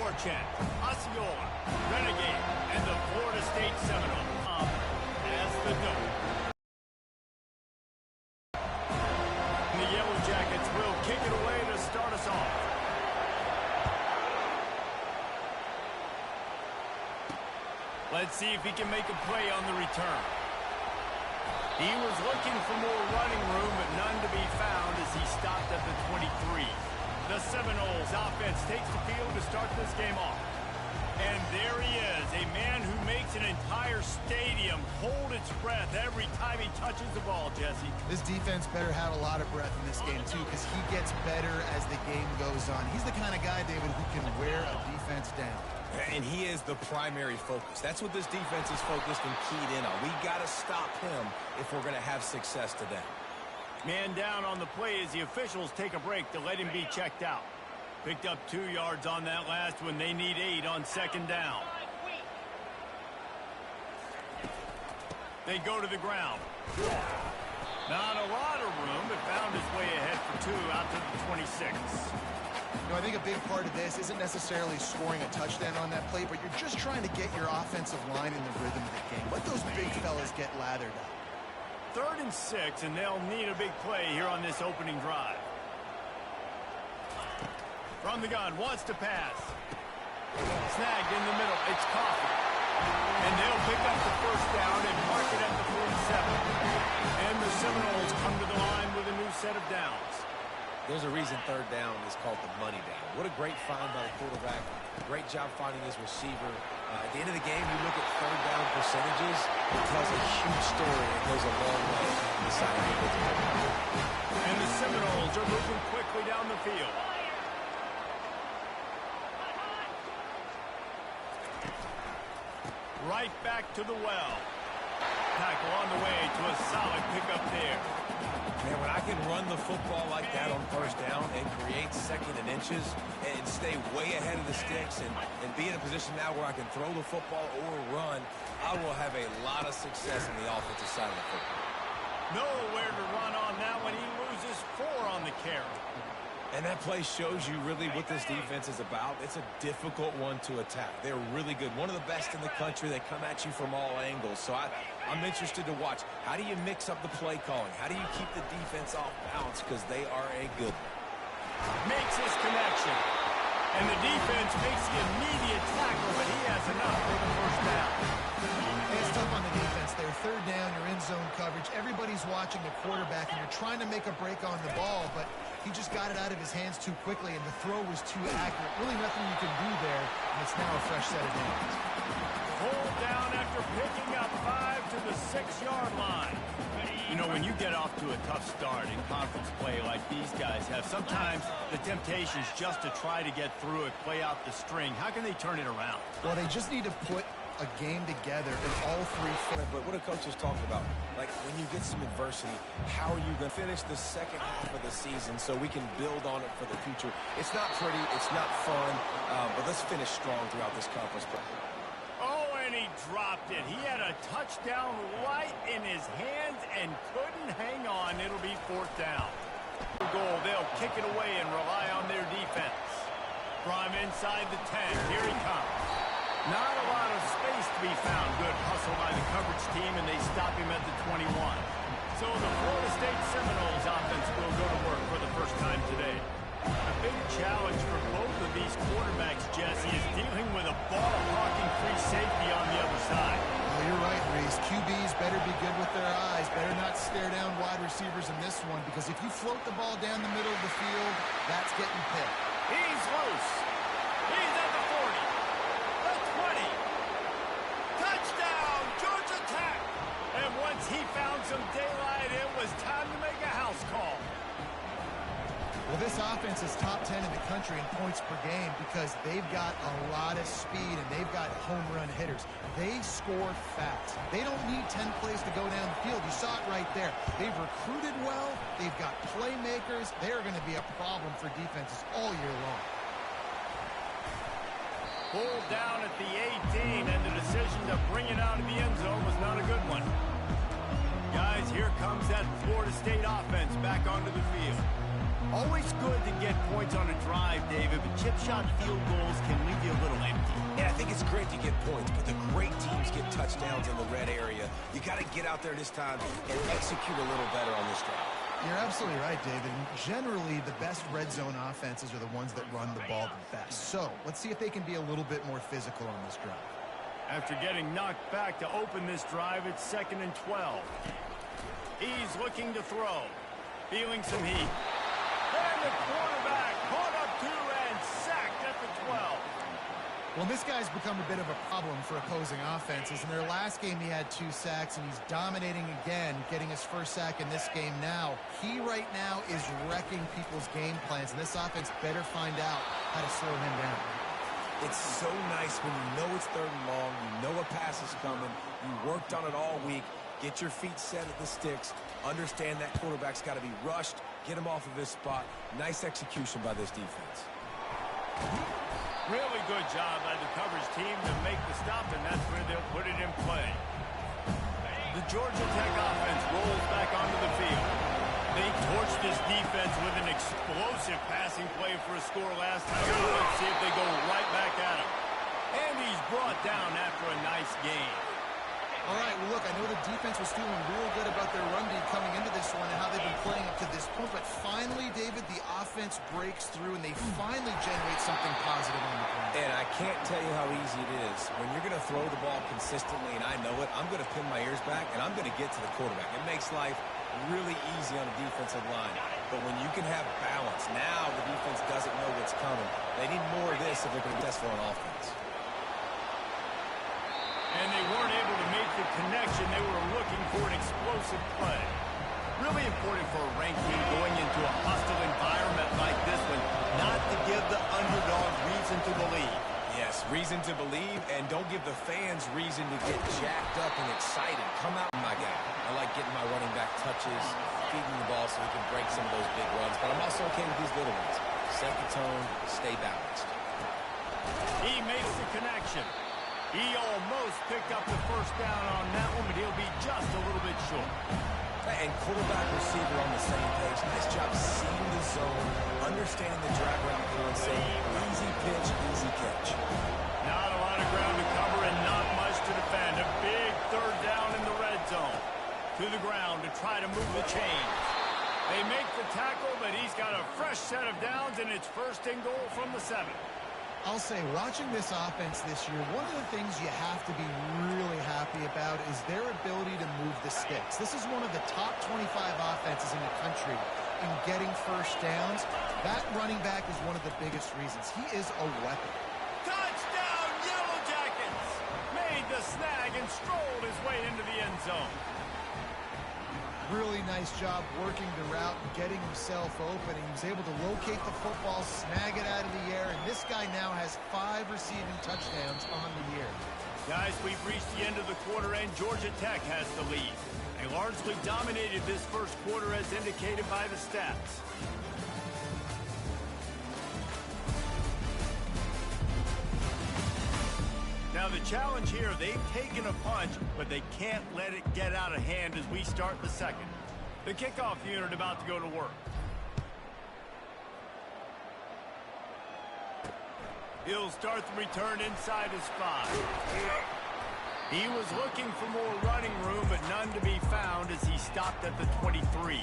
Warchant, Osceola, Renegade, and the Florida State Seminole up as the dope. The Yellow Jackets will kick it away to start us off. Let's see if he can make a play on the return. He was looking for more running room, but none to be found as he stopped at the 23. The Seminoles offense takes the field to start this game off. And there he is, a man who makes an entire stadium hold its breath every time he touches the ball, Jesse. This defense better have a lot of breath in this game, too, because he gets better as the game goes on. He's the kind of guy, David, who can wear a defense down. And he is the primary focus. That's what this defense is focused and keyed in on. We got to stop him if we're going to have success today. Man down on the play as the officials take a break to let him be checked out. Picked up 2 yards on that last one. They need 8 on second down. They go to the ground. Not a lot of room, but found his way ahead for 2 out to the 26. You know, I think a big part of this isn't necessarily scoring a touchdown on that play, but you're just trying to get your offensive line in the rhythm of the game. Let those big fellas get lathered up. 3rd and 6, and they'll need a big play here on this opening drive. From the gun, wants to pass. Snagged in the middle. It's Coffee. And they'll pick up the first down and mark it at the 47. And the Seminoles come to the line with a new set of downs. There's a reason 3rd down is called the money down. What a great find by the quarterback. Great job finding his receiver. At the end of the game, you look at 3rd down percentages. It tells a huge story. It goes a long way in deciding who gets it. And the Seminoles are moving quickly down the field. Right back to the well. Tackle on the way to a solid pickup there. Man, when I can run the football like that on 1st down and create 2nd and inches and stay way ahead of the sticks and be in a position now where I can throw the football or run, I will have a lot of success in the offensive side of the football. Nowhere to run on that one. He loses 4 on the carry. And that play shows you really what this defense is about. It's a difficult one to attack. They're really good. One of the best in the country. They come at you from all angles. So I'm interested to watch. How do you mix up the play calling? How do you keep the defense off balance? Because they are a good one. Makes his connection. And the defense makes the immediate tackle, but he has enough for the first down. It's tough on the defense there. 3rd down, you're in zone coverage. Everybody's watching the quarterback, and you're trying to make a break on the ball, but he just got it out of his hands too quickly, and the throw was too accurate. Really nothing you can do there, and it's now a fresh set of downs. Pulled down after picking up 5 to the 6-yard line. You know, when you get off to a tough start in conference play like these guys have, sometimes the temptation is just to try to get through it, play out the string. How can they turn it around? Well, they just need to put a game together in all 3. But what a coach is talking about, like when you get some adversity, how are you going to finish the second half of the season so we can build on it for the future? It's not pretty, it's not fun, but let's finish strong throughout this conference play. Oh, and he dropped it. He had a touchdown right in his hands and couldn't hang on. It'll be 4th down. Goal, they'll kick it away and rely on their defense. From inside the 10, here he comes. Not a lot of space to be found. Good hustle by the coverage team, and they stop him at the 21. So the Florida State Seminoles offense will go to work for the first time today. A big challenge for both of these quarterbacks, Jesse, is dealing with a ball-hawking free safety on the other side. Well, you're right, Reese. QBs better be good with their eyes. Better not stare down wide receivers in this one, because if you float the ball down the middle of the field, that's getting picked. He's loose. He's at the 40. The 20. Touchdown, Georgia Tech. And once he found some daylight, it was time to make a house call. Well, this offense is top 10 in the country in points per game because they've got a lot of speed and they've got home run hitters. They score fast. They don't need 10 plays to go down the field. You saw it right there. They've recruited well. They've got playmakers. They're going to be a problem for defenses all year long. Pulled down at the 18, and the decision to bring it out of the end zone was not a good one. Guys, here comes that Florida State offense back onto the field. Always good to get points on a drive, David, but chip shot field goals can leave you a little empty. Yeah, I think it's great to get points, but the great teams get touchdowns in the red area. You got to get out there this time and execute a little better on this drive. You're absolutely right, David. Generally, the best red zone offenses are the ones that run the ball the best. So let's see if they can be a little bit more physical on this drive. After getting knocked back to open this drive, it's 2nd and 12. He's looking to throw. Feeling some heat. And the quarterback caught up 2 and sacked at the 12. Well, this guy's become a bit of a problem for opposing offenses. In their last game, he had 2 sacks, and he's dominating again, getting his first sack in this game now. He right now is wrecking people's game plans, and this offense better find out how to slow him down. It's so nice when you know it's 3rd and long, you know a pass is coming, you worked on it all week, get your feet set at the sticks, understand that quarterback's got to be rushed, get him off of his spot. Nice execution by this defense. Really good job by the coverage team to make the stop, and that's where they'll put it in play. The Georgia Tech offense rolls back onto the field. They torched this defense with an explosive passing play for a score last time. Let's see if they go right back at him. And he's brought down after a nice game. All right, well, look, I know the defense was feeling real good about their run D coming into this one and how they've been playing up to this point, but finally, David, the offense breaks through and they finally generate something positive on the ground. And I can't tell you how easy it is. When you're going to throw the ball consistently, and I know it, I'm going to pin my ears back, and I'm going to get to the quarterback. It makes life really easy on a defensive line. But when you can have balance, now the defense doesn't know what's coming. They need more of this if they're going to be successful on offense. And they weren't able to make the connection. They were looking for an explosive play. Really important for a ranked team going into a hostile environment like this one, not to give the underdog reason to believe. Yes, reason to believe, and don't give the fans reason to get jacked up and excited. Come out, my guy. I like getting my running back touches, feeding the ball so he can break some of those big runs, but I'm also okay with these little ones. Set the tone, stay balanced. He makes the connection. He almost picked up the first down on that one, but he'll be just a little bit short. And quarterback receiver on the same page. Nice job seeing the zone, understanding the drag route concept. Easy pitch, easy catch. Not a lot of ground to cover and not much to defend. A big 3rd down in the red zone. To the ground to try to move the chains. They make the tackle, but he's got a fresh set of downs, and it's 1st and goal from the 7. I'll say, watching this offense this year, one of the things you have to be really happy about is their ability to move the sticks. This is one of the top 25 offenses in the country in getting first downs. That running back is one of the biggest reasons. He is a weapon. Touchdown, Yellow Jackets! Made the snag and strolled his way into the end zone. Really nice job working the route and getting himself open. He was able to locate the football, snag it out of the air, and this guy now has 5 receiving touchdowns on the year. Guys, we've reached the end of the quarter, and Georgia Tech has the lead. They largely dominated this first quarter as indicated by the stats. Now the challenge here, they've taken a punch, but they can't let it get out of hand as we start the second. The kickoff unit about to go to work. He'll start the return inside his 5. He was looking for more running room, but none to be found as he stopped at the 23.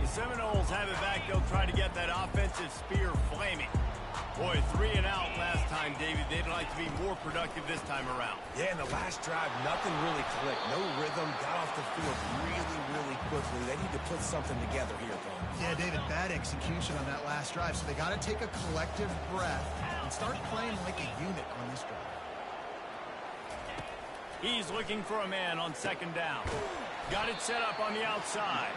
The Seminoles have it back. They'll try to get that offensive spear flaming. Boy, 3 and out last time, David. They'd like to be more productive this time around. Yeah, in the last drive, nothing really clicked. No rhythm, got off the field really quickly. They need to put something together here, Tom. Yeah, David, bad execution on that last drive, so they got to take a collective breath and start playing like a unit on this drive. He's looking for a man on 2nd down. Got it set up on the outside.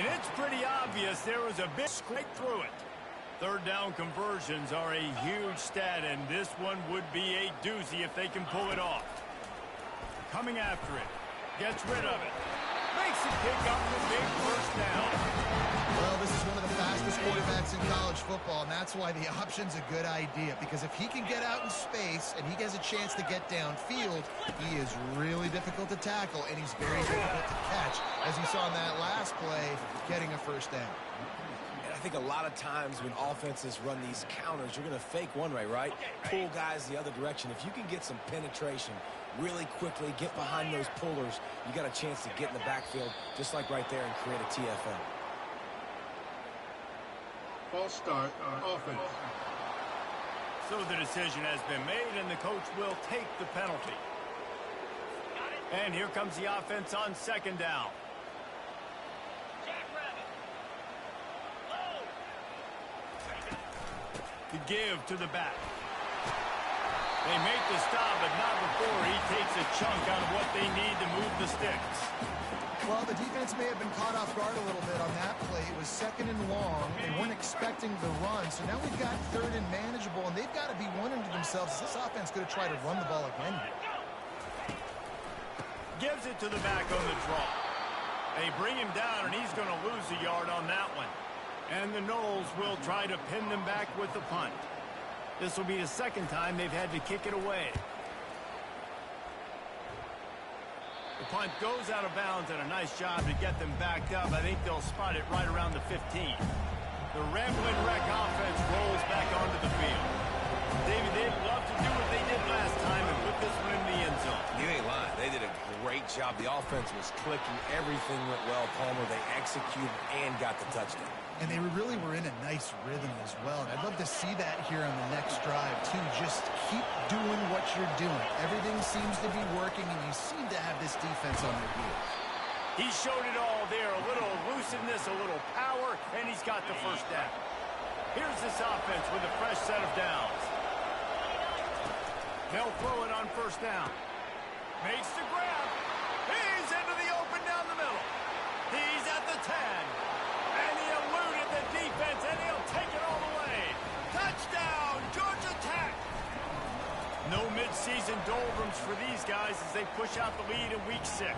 And it's pretty obvious there was a bit straight through it. 3rd down conversions are a huge stat, and this one would be a doozy if they can pull it off. Coming after it. Gets rid of it. Makes it pick up the big first down. Well, this is one of the fastest quarterbacks in college football, and that's why the option's a good idea, because if he can get out in space and he has a chance to get downfield, he is really difficult to tackle, and he's very difficult to catch, as you saw in that last play, getting a first down. think a lot of times when offenses run these counters, you're going to fake one way, right? Pull guys the other direction. If you can get some penetration really quickly, get behind those pullers, you got a chance to get in the backfield, just like right there, and create a TFL. False start on offense. So the decision has been made, and the coach will take the penalty. And here comes the offense on second down. To give to the back. They make the stop, but not before he takes a chunk out of what they need to move the sticks. Well, the defense may have been caught off guard a little bit on that play. It was second and long. They weren't expecting the run. So now we've got third and manageable, and they've got to be wondering to themselves, is this offense going to try to run the ball again? Gives it to the back on the draw. They bring him down, and he's going to lose a yard on that one. And the Noles will try to pin them back with the punt. This will be the second time they've had to kick it away. The punt goes out of bounds, and a nice job to get them backed up. I think they'll spot it right around the 15. The Ramblin' Wreck offense rolls back onto the field. David, they'd love to do what they did last time and put this one in the end zone. You ain't lying. They did a great job. The offense was clicking. Everything went well, Palmer. They executed and got the touchdown. And they really were in a nice rhythm as well. And I'd love to see that here on the next drive, too. Just keep doing what you're doing. Everything seems to be working, and you seem to have this defense on their heels. He showed it all there. A little elusiveness, a little power, and he's got the first down. Here's this offense with a fresh set of downs. They'll throw it on first down. Makes the grab. He's into the open down the middle. He's at the 10. And he eluded the defense, and he'll take it all the way. Touchdown, Georgia Tech. No midseason doldrums for these guys as they push out the lead in week 6.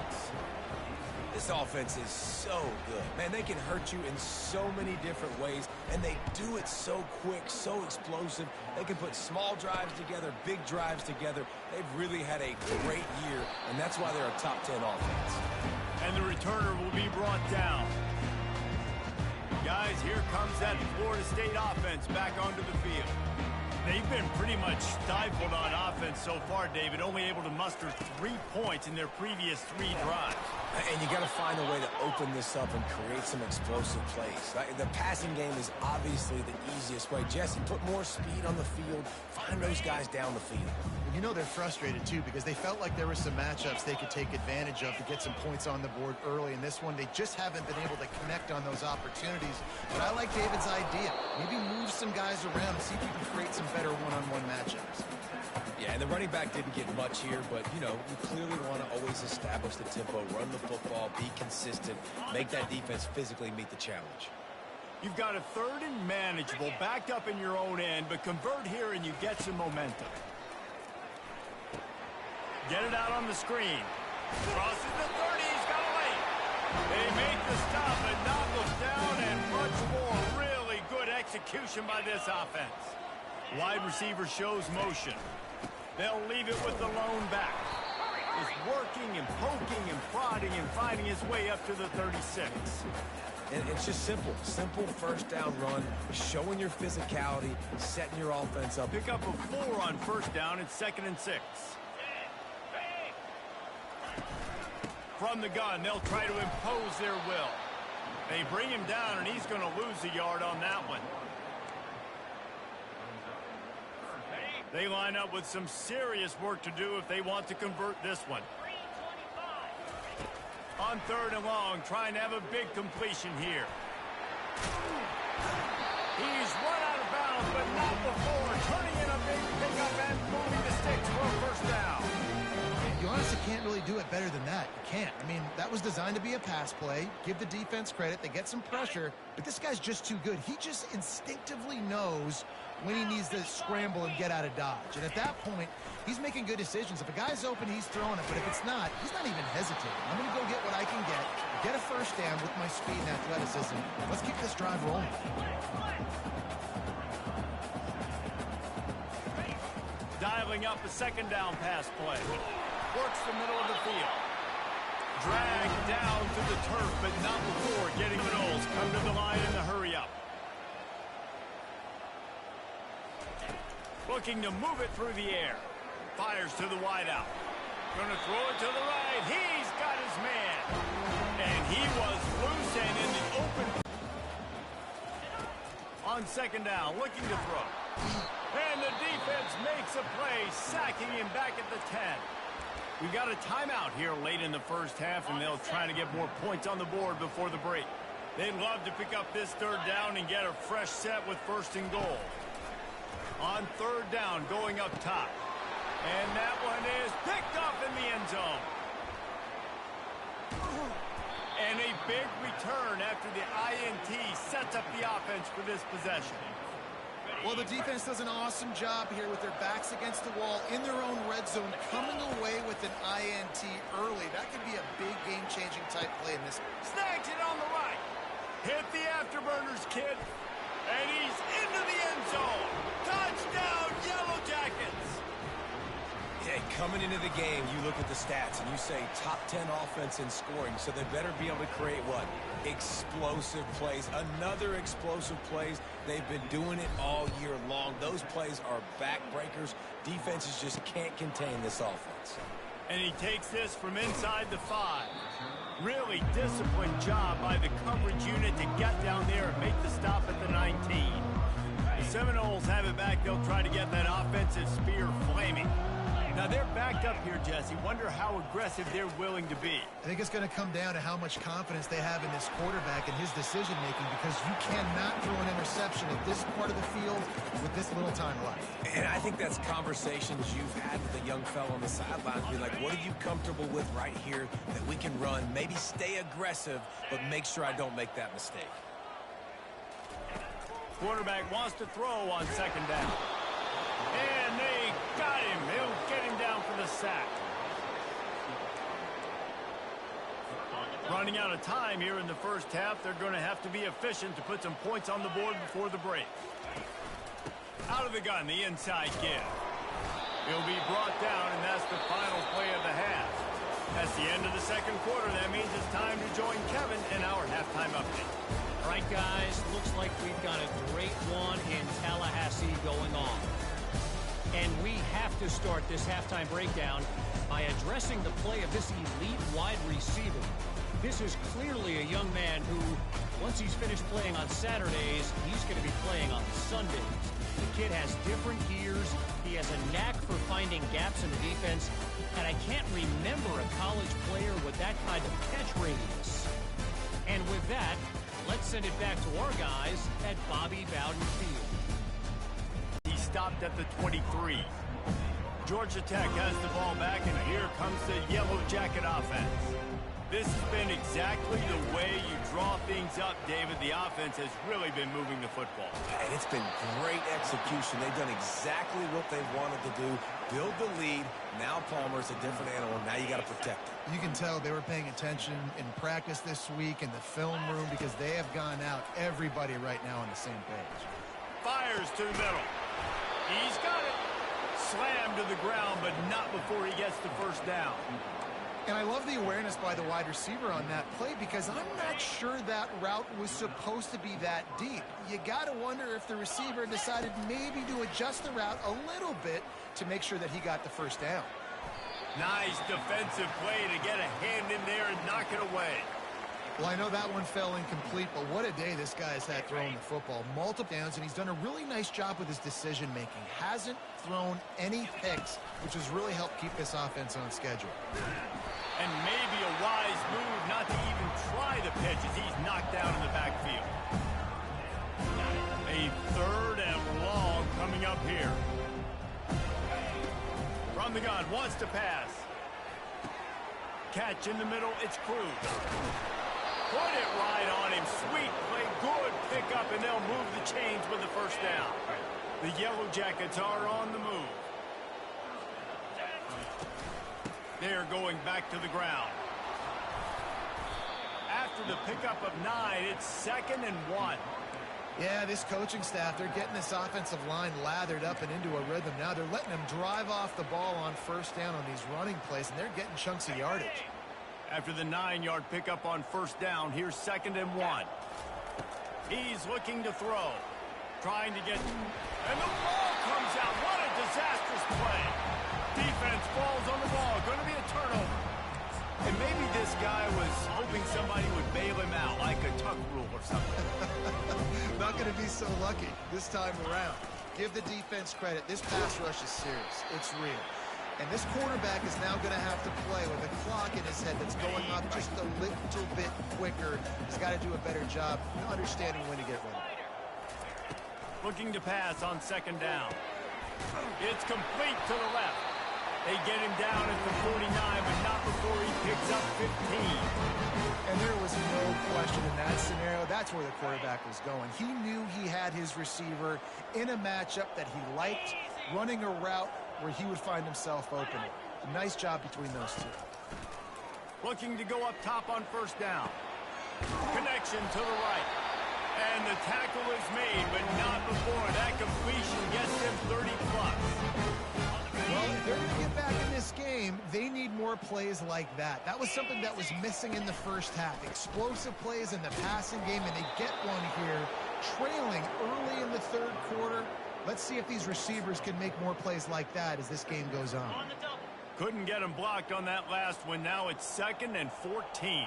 This offense is so good. Man, they can hurt you in so many different ways, and they do it so quick, so explosive. They can put small drives together, big drives together. They've really had a great year, and that's why they're a top 10 offense. And the returner will be brought down. Guys, here comes that Florida State offense back onto the field. They've been pretty much stifled on offense so far, David, only able to muster 3 points in their previous 3 drives. And you got to find a way to open this up and create some explosive plays. The passing game is obviously the easiest way. Jesse, put more speed on the field. Find those guys down the field. You know they're frustrated, too, because they felt like there were some matchups they could take advantage of to get some points on the board early. In this one, they just haven't been able to connect on those opportunities. But I like David's idea. Maybe move some guys around and see if you can create some better one-on-one matchups. Yeah, and the running back didn't get much here, but, you know, you clearly want to always establish the tempo, run the football, be consistent, make that defense physically meet the challenge. You've got a third and manageable backed up in your own end, but convert here and you get some momentum. Get it out on the screen. Crosses the 30, he's got a lane. They make the stop, but not look down, and much more. Really good execution by this offense. Wide receiver shows motion. They'll leave it with the lone back. He's working and poking and prodding and finding his way up to the 36. And it's just simple. Simple first down run, showing your physicality, setting your offense up. Pick up a 4 on first down. It's 2nd and 6. From the gun, they'll try to impose their will. They bring him down, and he's going to lose a yard on that one. They line up with some serious work to do if they want to convert this one. On 3rd and long, trying to have a big completion here. He's run out of bounds, but not before turning in a big pickup and moving the sticks for a first down. You honestly can't really do it better than that. You can't. I mean, that was designed to be a pass play. Give the defense credit. They get some pressure, but this guy's just too good. He just instinctively knows when he needs to scramble and get out of dodge. And at that point, he's making good decisions. If a guy's open, he's throwing it. But if it's not, he's not even hesitating. I'm going to go get what I can get a first down with my speed and athleticism. Let's keep this drive rolling. Dialing up a 2nd down pass play. Works the middle of the field. Dragged down to the turf, but not before getting the Noles come to the line in the hurry up. Looking to move it through the air. Fires to the wideout. Going to throw it to the right. He's got his man. And he was loose and in the open. On second down, looking to throw. And the defense makes a play, sacking him back at the 10. We got a timeout here late in the first half, and they'll try to get more points on the board before the break. They'd love to pick up this third down and get a fresh set with first and goal. On third down, going up top. And that one is picked off in the end zone. And a big return after the INT sets up the offense for this possession. Well, the defense does an awesome job here with their backs against the wall in their own red zone, coming away with an INT early. That could be a big game-changing type play in this. Snags it on the right. Hit the afterburners, kid. And he's into the end zone. Touchdown, Yellow Jackets. Hey, coming into the game, you look at the stats and you say top 10 offense in scoring, so they better be able to create what? Explosive plays. Another explosive plays. They've been doing it all year long. Those plays are backbreakers. Defenses just can't contain this offense. And he takes this from inside the 5. Really disciplined job by the coverage unit to get down there and make the stop at the 19. The Seminoles have it back. They'll try to get that offensive spear flaming. Now they're backed up here, Jesse. Wonder how aggressive they're willing to be. I think it's going to come down to how much confidence they have in this quarterback and his decision-making, because you cannot throw an interception at this part of the field with this little time left. And I think that's conversations you've had with a young fellow on the sidelines. Be like, what are you comfortable with right here that we can run? Maybe stay aggressive, but make sure I don't make that mistake. Quarterback wants to throw on second down. And they got him. He'll get him down for the sack. Running out of time here in the first half. They're going to have to be efficient to put some points on the board before the break. Out of the gun, the inside give. He'll be brought down, and that's the final play of the half. That's the end of the second quarter. That means it's time to join Kevin in our halftime update. All right, guys, looks like we've got a great one in Tallahassee going on. And we have to start this halftime breakdown by addressing the play of this elite wide receiver. This is clearly a young man who, once he's finished playing on Saturdays, he's going to be playing on Sundays. The kid has different gears. He has a knack for finding gaps in the defense. And I can't remember a college player with that kind of catch radius. And with that, let's send it back to our guys at Bobby Bowden Field. He stopped at the 23. Georgia Tech has the ball back, and here comes the Yellow Jacket offense. This has been exactly the way you draw things up, David. The offense has really been moving the football. And it's been great execution. They've done exactly what they wanted to do. Build the lead. Now Palmer's a different animal. Now you got to protect him. You can tell they were paying attention in practice this week in the film room, because they have gone out, everybody right now on the same page. Fires to the middle. He's got it. Slammed to the ground, but not before he gets the first down. And I love the awareness by the wide receiver on that play, because I'm not sure that route was supposed to be that deep. You got to wonder if the receiver decided maybe to adjust the route a little bit to make sure that he got the first down. Nice defensive play to get a hand in there and knock it away. Well, I know that one fell incomplete, but what a day this guy's had throwing the football. Multiple downs, and he's done a really nice job with his decision-making. Hasn't thrown any picks, which has really helped keep this offense on schedule. And maybe a wise move not to even try the pitch as he's knocked down in the backfield. A third and long coming up here. From the gun, wants to pass. Catch in the middle, it's Cruz. Put it right on him. Sweet play, good pickup, and they'll move the chains with the first down. The Yellow Jackets are on the move. They're going back to the ground. After the pickup of 9, it's 2nd and 1. Yeah, this coaching staff, they're getting this offensive line lathered up and into a rhythm. Now they're letting them drive off the ball on first down on these running plays, and they're getting chunks of yardage. After the 9-yard pickup on first down, here's 2nd and 1. He's looking to throw. Trying to get... And the ball comes out. What a disastrous play. Defense falls on the ball. Going to be a turnover. And maybe this guy was hoping somebody would bail him out, like a tuck rule or something. Not going to be so lucky this time around. Give the defense credit. This pass rush is serious. It's real. And this quarterback is now going to have to play with a clock in his head that's going up just a little bit quicker. He's got to do a better job understanding when to get ready. Looking to pass on second down. It's complete to the left. They get him down at the 49, but not before he picks up 15. And there was no question in that scenario. That's where the quarterback was going. He knew he had his receiver in a matchup that he liked, running a route where he would find himself open. Nice job between those two. Looking to go up top on first down. Connection to the right. And the tackle is made, but not before. That completion gets him 30-plus. Well, if they're going to get back in this game, they need more plays like that. That was something that was missing in the first half. Explosive plays in the passing game, and they get one here, trailing early in the third quarter. Let's see if these receivers can make more plays like that as this game goes on. Couldn't get him blocked on that last one. Now it's 2nd and 14.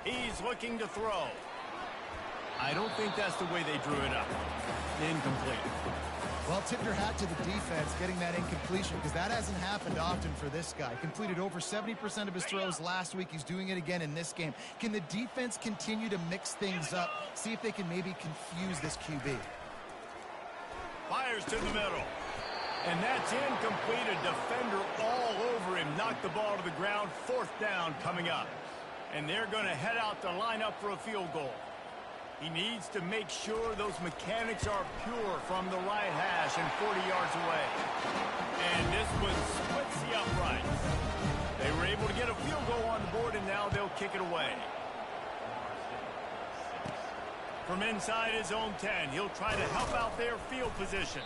He's looking to throw. I don't think that's the way they drew it up. Incomplete. Well, tip your hat to the defense getting that incompletion, because that hasn't happened often for this guy. Completed over 70% of his throws last week. He's doing it again in this game. Can the defense continue to mix things up? See if they can maybe confuse this QB. Fires to the middle. And that's incomplete. A defender all over him. Knocked the ball to the ground. 4th down coming up. And they're going to head out to line up for a field goal. He needs to make sure those mechanics are pure from the right hash and 40 yards away. And this one splits the uprights. They were able to get a field goal on the board, and now they'll kick it away. From inside his own 10, he'll try to help out their field position.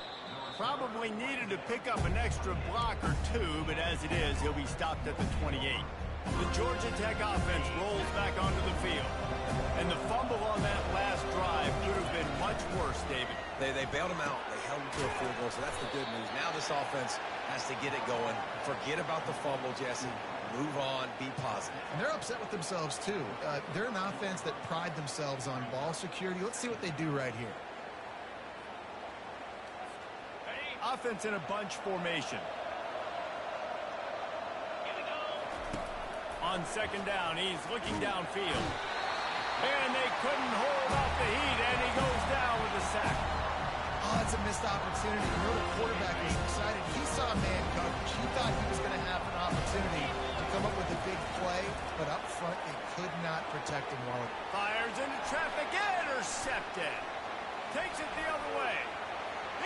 Probably needed to pick up an extra block or two, but as it is, he'll be stopped at the 28. The Georgia Tech offense rolls back onto the field. And the fumble on that last drive could have been much worse, David. They bailed him out. They held him to a field goal, so that's the good news. Now this offense has to get it going. Forget about the fumble, Jesse. Move on. Be positive. And they're upset with themselves, too. They're an offense that pride themselves on ball security. Let's see what they do right here. Offense in a bunch formation. On second down, he's looking downfield. And they couldn't hold off the heat, and he goes down with a sack. Oh, it's a missed opportunity. You know, the quarterback was excited. He saw man coverage. He thought he was going to have an opportunity to come up with a big play, but up front, they could not protect him well. Fires into traffic, intercepted. Takes it the other way.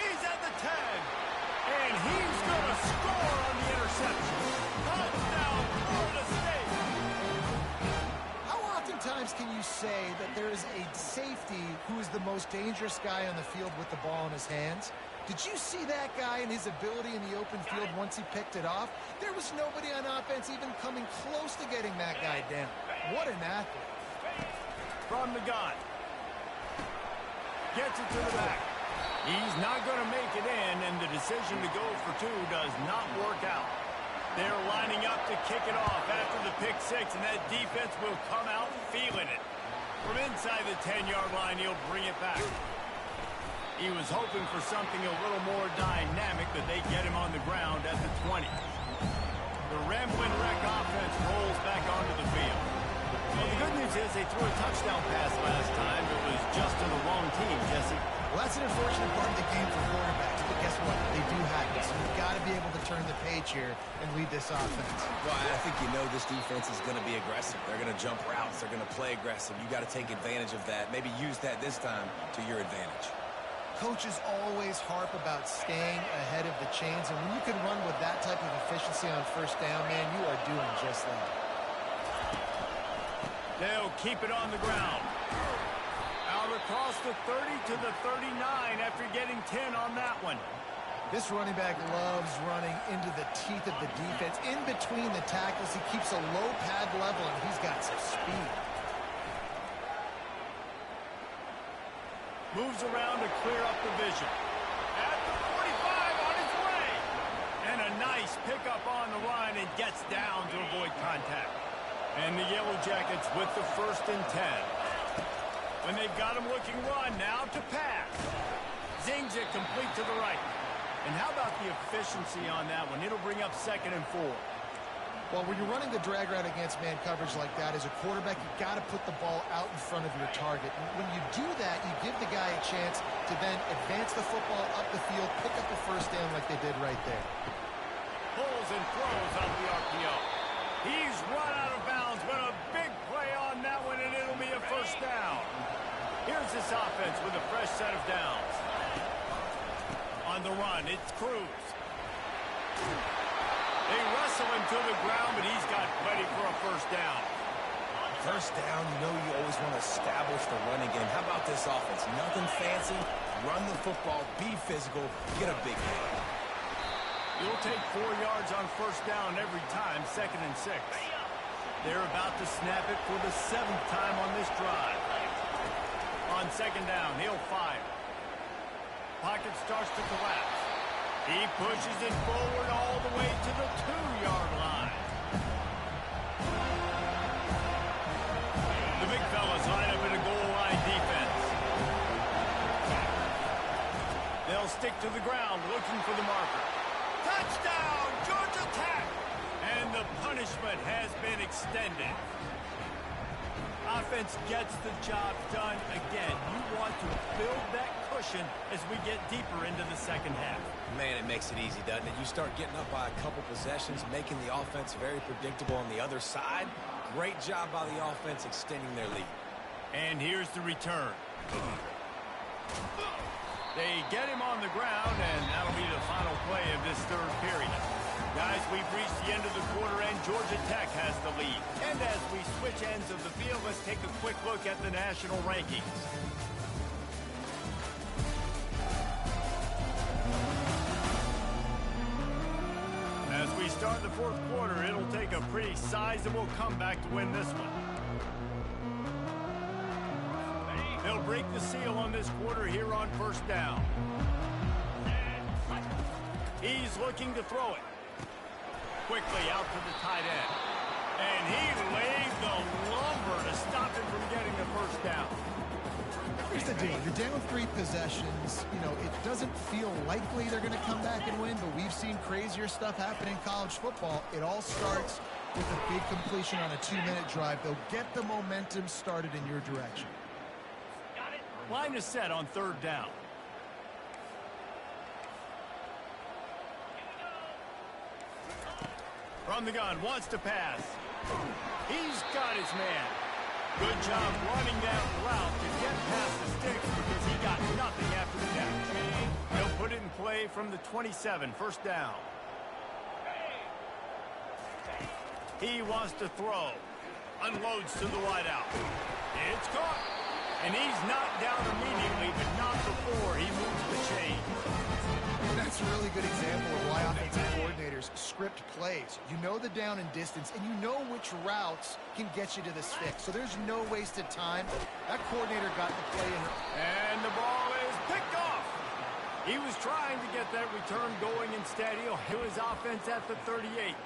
He's at the 10, and he's going to score on the interception. Touchdown, Florida State. Times can you say that there is a safety who is the most dangerous guy on the field with the ball in his hands? Did you see that guy and his ability in the open field once he picked it off? There was nobody on offense even coming close to getting that guy down. What an athlete. From the gun. Gets it to the back. He's not going to make it in, and the decision to go for 2 does not work out. They're lining up to kick it off after the pick 6, and that defense will come out feeling it. From inside the 10-yard line, he'll bring it back. He was hoping for something a little more dynamic, but they get him on the ground at the 20. The Ramblin' Wreck offense rolls back onto the field. Well, the good news is they threw a touchdown pass last time. It was just to the wrong team, Jesse. Well, that's an unfortunate part of the game for quarterbacks, but guess what? They do have it, so you've got to be able to turn the page here and lead this offense. Well, I think you know this defense is going to be aggressive. They're going to jump routes. They're going to play aggressive. You got to take advantage of that. Maybe use that this time to your advantage. Coaches always harp about staying ahead of the chains, and when you can run with that type of efficiency on first down, man, you are doing just that. They'll keep it on the ground. Out across the 30 to the 39 after getting 10 on that one. This running back loves running into the teeth of the defense. In between the tackles, he keeps a low pad level, and he's got some speed. Moves around to clear up the vision. Nice pickup on the line and gets down to avoid contact. And the Yellow Jackets with the 1st and 10. When they've got him looking run, now to pass. Zings it complete to the right. And how about the efficiency on that one? It'll bring up 2nd and 4. Well, when you're running the drag route against man coverage like that, as a quarterback, you got to put the ball out in front of your target. And when you do that, you give the guy a chance to then advance the football up the field, pick up a 1st down like they did right there. Pulls and throws off the RPO. He's run out of bounds, but a big play on that one, and it'll be a 1st down. Here's this offense with a fresh set of downs. On the run, it's Cruz. They wrestle him to the ground, but he's got plenty for a 1st down. 1st down, you know you always want to establish the running game. How about this offense? Nothing fancy. Run the football, be physical, get a big hit. You'll take 4 yards on 1st down every time, 2nd and 6. They're about to snap it for the 7th time on this drive. On 2nd down, he'll fire. Pocket starts to collapse. He pushes it forward all the way to the 2-yard line. The big fellas line up in a goal line defense. They'll stick to the ground looking for the marker. Touchdown, Georgia Tech! And the punishment has been extended. Offense gets the job done again. You want to build that cushion as we get deeper into the 2nd half. Man, it makes it easy, doesn't it? You start getting up by a couple possessions, making the offense very predictable on the other side. Great job by the offense extending their lead. And here's the return. They get him on the ground, and that'll be the final play of this 3rd period. Guys, we've reached the end of the quarter, and Georgia Tech has the lead. And as we switch ends of the field, let's take a quick look at the national rankings. As we start the 4th quarter, it'll take a pretty sizable comeback to win this one. They'll break the seal on this quarter here on 1st down. He's looking to throw it. Quickly out to the tight end. And he laid the lumber to stop him from getting the 1st down. Here's the deal. You're down 3 possessions. You know, it doesn't feel likely they're going to come back and win, but we've seen crazier stuff happen in college football. It all starts with a big completion on a 2-minute drive. They'll get the momentum started in your direction. Line is set on 3rd down. From the gun, wants to pass. He's got his man. Good job running that route to get past the sticks because he got nothing after the catch. He'll put it in play from the 27, 1st down. He wants to throw. Unloads to the wideout. It's caught. And he's knocked down immediately, but not before he moves the chain. That's a really good example of why offensive coordinators script plays. You know the down and distance, and you know which routes can get you to the stick. So there's no wasted time. That coordinator got the play in. And the ball is picked off. He was trying to get that return going instead. He'll hit his offense at the 38.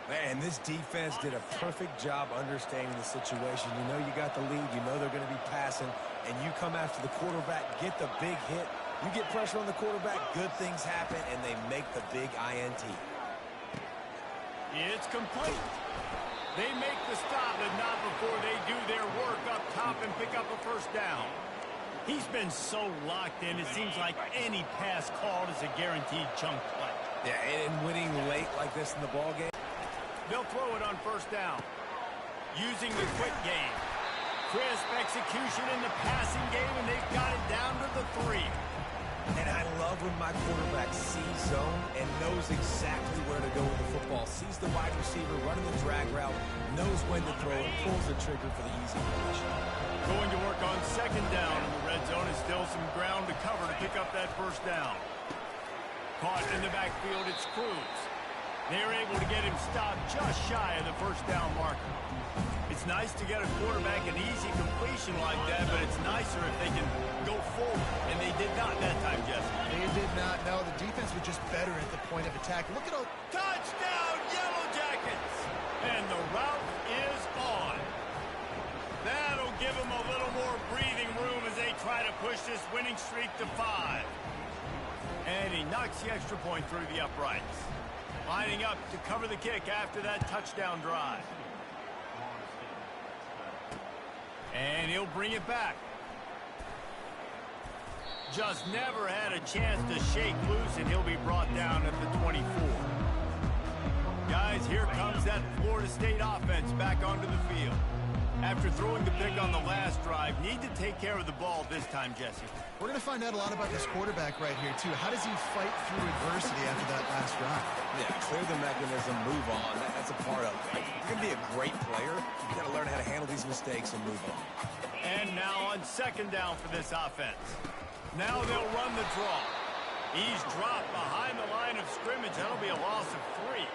Man, this defense did a perfect job understanding the situation. You know you got the lead. You know they're going to be passing. And you come after the quarterback, get the big hit. You get pressure on the quarterback, good things happen, and they make the big INT. It's complete. They make the stop, but not before they do their work up top and pick up a 1st down. He's been so locked in, it seems like any pass called is a guaranteed chunk play. Yeah, and winning late like this in the ballgame. They'll throw it on 1st down. Using the quick game. Crisp execution in the passing game, and they've got it down to the 3. And I love when my quarterback sees zone and knows exactly where to go with the football. Sees the wide receiver running the drag route, knows when to throw, and pulls the trigger for the easy finish. Going to work on 2nd down in the red zone. Is still some ground to cover to pick up that 1st down. Caught in the backfield, it's Cruz. They're able to get him stopped just shy of the first down marker. It's nice to get a quarterback an easy completion like that, but it's nicer if they can go forward. And they did not that time, Jesse. They did not. No, the defense was just better at the point of attack. Look at all... Touchdown, Yellow Jackets! And the route is on. That'll give them a little more breathing room as they try to push this winning streak to 5. And he knocks the extra point through the uprights. Lining up to cover the kick after that touchdown drive. And he'll bring it back. Just never had a chance to shake loose, and he'll be brought down at the 24. Guys, here comes that Florida State offense back onto the field. After throwing the pick on the last drive, need to take care of the ball this time, Jesse. We're going to find out a lot about this quarterback right here, too. How does he fight through adversity after that last drive? Yeah, clear the mechanism, move on. That's a part of it. Right? You're going to be a great player. You've got to learn how to handle these mistakes and move on. And now on second down for this offense. Now they'll run the draw. He's dropped behind the line of scrimmage. That'll be a loss of 3.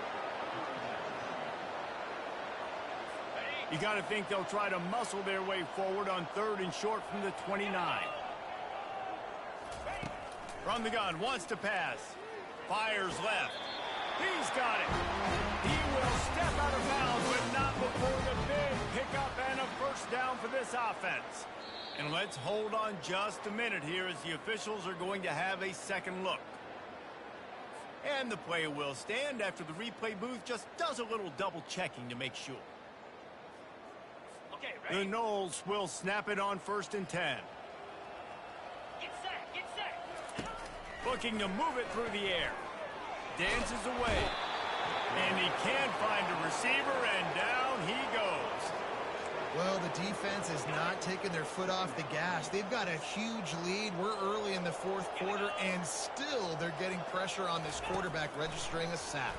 You got to think they'll try to muscle their way forward on 3rd and short from the 29. From the gun, wants to pass. Fires left. He's got it. He will step out of bounds, but not before the big pickup and a first down for this offense. And let's hold on just a minute here as the officials are going to have a second look. And the play will stand after the replay booth just does a little double checking to make sure. The Noles will snap it on 1st and 10. Get set. Looking to move it through the air. Dances away. And he can't find a receiver, and down he goes. Well, the defense is not taking their foot off the gas. They've got a huge lead. We're early in the 4th quarter, and still they're getting pressure on this quarterback, registering a sack.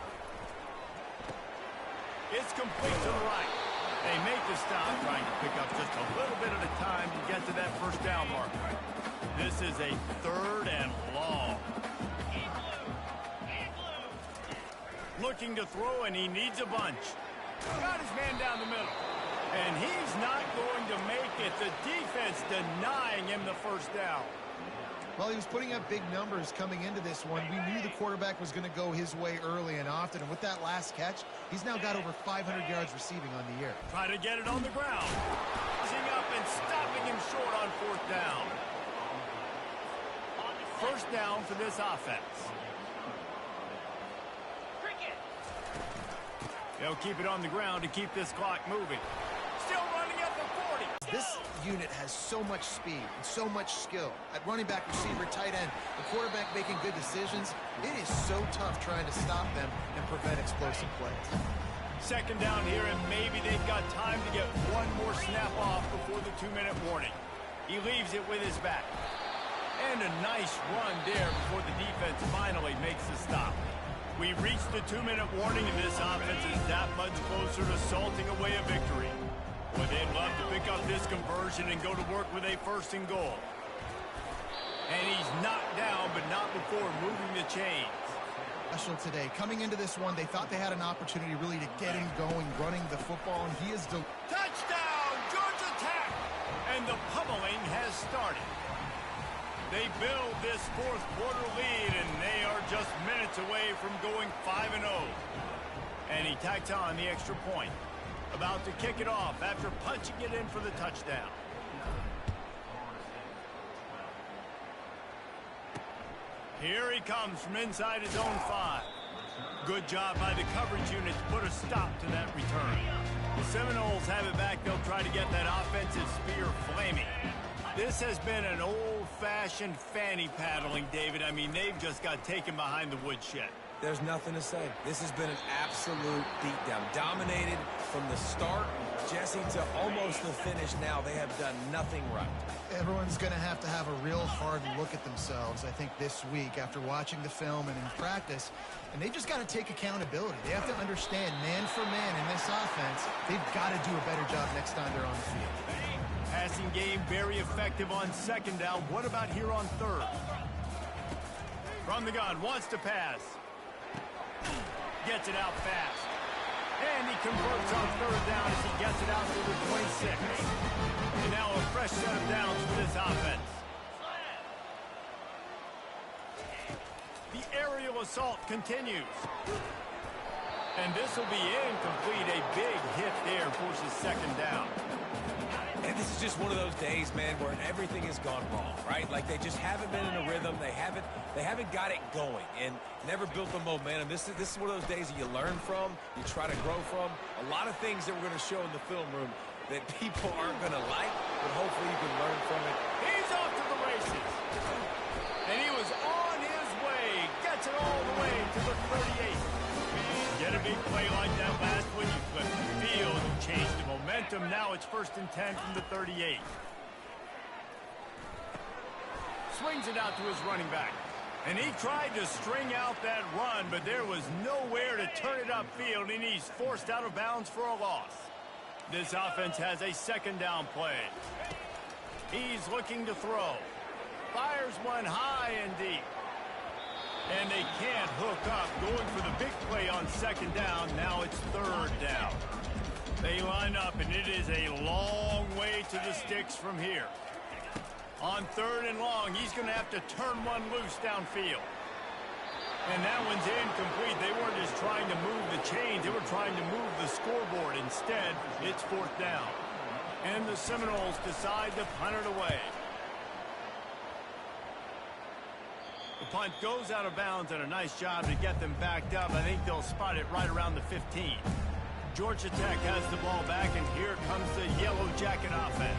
It's complete to the right. They make the stop, trying to pick up just a little bit at a time to get to that first down marker. This is a 3rd and long. Looking to throw, and he needs a bunch. Got his man down the middle. And he's not going to make it. The defense denying him the first down. Well, he was putting up big numbers coming into this one. We knew the quarterback was going to go his way early and often. And with that last catch, he's now got over 500 yards receiving on the year. Try to get it on the ground. Closing up and stopping him short on 4th down. First down for this offense. They'll keep it on the ground to keep this clock moving. Still running at the 40. This unit has so much speed and so much skill. At running back, receiver, tight end, the quarterback making good decisions. It is so tough trying to stop them and prevent explosive plays. Second down here, and maybe they've got time to get one more snap off before the 2-minute warning. He leaves it with his back. And a nice run there before the defense finally makes the stop. We've reached the 2-minute warning, and this offense is that much closer to salting away a victory. Well, they'd love to pick up this conversion and go to work with a 1st and goal. And he's knocked down, but not before moving the chains. Special today. Coming into this one, they thought they had an opportunity really to get him going, running the football, and he is... Touchdown! Georgia Tech! And the pummeling has started. They build this 4th quarter lead, and they are just minutes away from going 5-0. And he tacks on the extra point. About to kick it off after punching it in for the touchdown. Here he comes from inside his own 5. Good job by the coverage unit to put a stop to that return. The Seminoles have it back. They'll try to get that offensive spear flaming. This has been an old-fashioned fanny paddling, David. I mean, they've just got taken behind the woodshed. There's nothing to say. This has been an absolute beatdown. Dominated from the start, Jesse, to almost the finish now. They have done nothing right. Everyone's going to have a real hard look at themselves, I think, this week after watching the film and in practice. And they've just got to take accountability. They have to understand, man for man in this offense, they've got to do a better job next time they're on the field. Passing game very effective on 2nd down. What about here on 3rd? From the gun, wants to pass. Gets it out fast. And he converts on third down as he gets it out to the 26. And now a fresh set of downs for this offense. The aerial assault continues. And this will be incomplete. A big hit there forces second down. And this is just one of those days, man, where everything has gone wrong, right? Like they just haven't been in a rhythm. They haven't got it going and never built the momentum. This is one of those days that you learn from, you try to grow from. A lot of things that we're going to show in the film room that people aren't going to like, but hopefully you can learn from it. He's off to the races. And he was on his way. Gets it all the way to the 38. Get a big play like that last one, you flip the field, you change the momentum. Now it's 1st and 10 from the 38. Swings it out to his running back. And he tried to string out that run, but there was nowhere to turn it upfield, and he's forced out of bounds for a loss. This offense has a second down play. He's looking to throw. Fires one high and deep. And they can't hook up. Going for the big play on second down. Now it's third down. They line up, and it is a long way to the sticks from here. On third and long, he's going to have to turn one loose downfield. And that one's incomplete. They weren't just trying to move the chains. They were trying to move the scoreboard. Instead, it's fourth down. And the Seminoles decide to punt it away. The punt goes out of bounds, and a nice job to get them backed up. I think they'll spot it right around the 15. Georgia Tech has the ball back, and here comes the Yellow Jacket offense.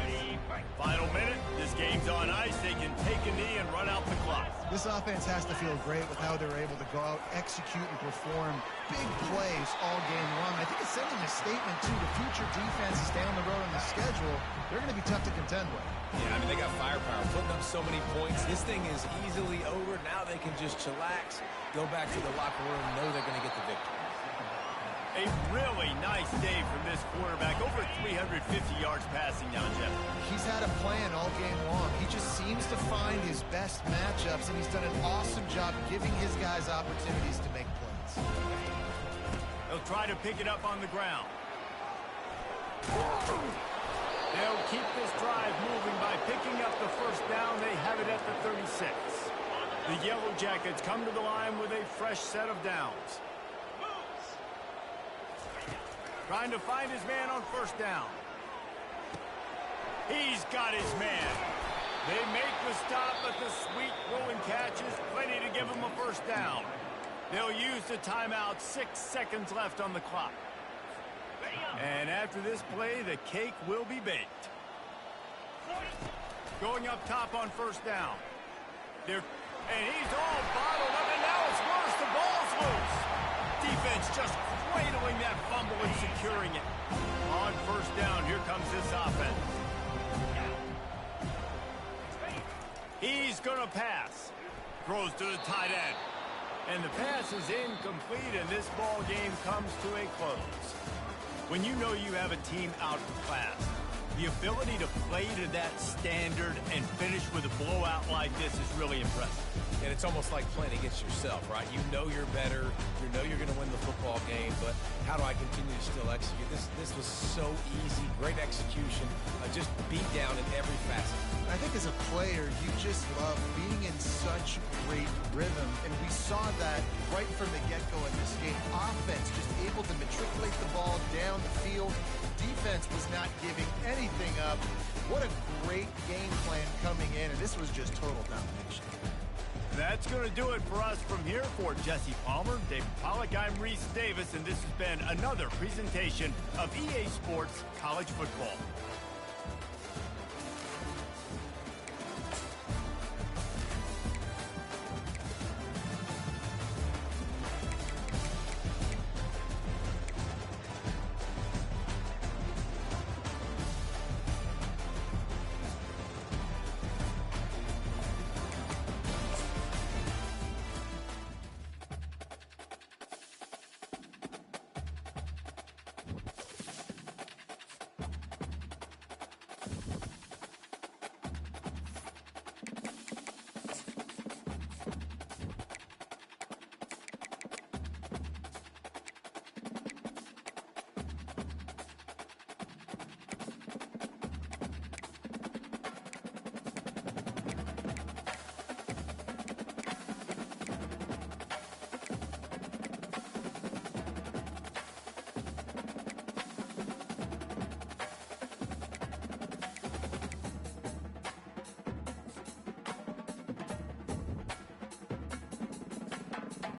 Final minute. This game's on ice. They can take a knee and run out the clock. This offense has to feel great with how they're able to go out, execute, and perform big plays all game long. I think it's sending a statement to the future defenses down the road on the schedule. They're going to be tough to contend with. Yeah, I mean, they got firepower, putting up so many points. This thing is easily over. Now they can just chillax, go back to the locker room, know they're going to get the victory. A really nice day from this quarterback. Over 350 yards passing now, Jeff. He's had a plan all game long. He just seems to find his best matchups, and he's done an awesome job giving his guys opportunities to make plays. They'll try to pick it up on the ground. They'll keep this drive moving by picking up the first down. They have it at the 36. The Yellow Jackets come to the line with a fresh set of downs. Trying to find his man on first down. He's got his man. They make the stop, but the sweet rolling catch is plenty to give him a first down. They'll use the timeout. 6 seconds left on the clock. And after this play, the cake will be baked. Going up top on first down. And he's all bottled up, and now it's worse. The ball's loose. Defense just cradling that fumble and securing it. On first down, here comes this offense. He's going to pass. Throws to the tight end. And the pass is incomplete, and this ball game comes to a close. When you know you have a team outclassed, the ability to play to that standard and finish with a blowout like this is really impressive. And it's almost like playing against yourself, right? You know you're better. You know you're going to win the football game, but how do I continue to still execute? This was so easy. Great execution. Just beat down in every facet. I think as a player, you just love being in such great rhythm, and we saw that right from the get-go in this game. Offense just able to matriculate the ball down the field. Defense was not giving anything up. What a great game plan coming in, and this was just total domination. That's going to do it for us from here. For Jesse Palmer, David Pollack, I'm Reese Davis, and this has been another presentation of EA Sports College Football.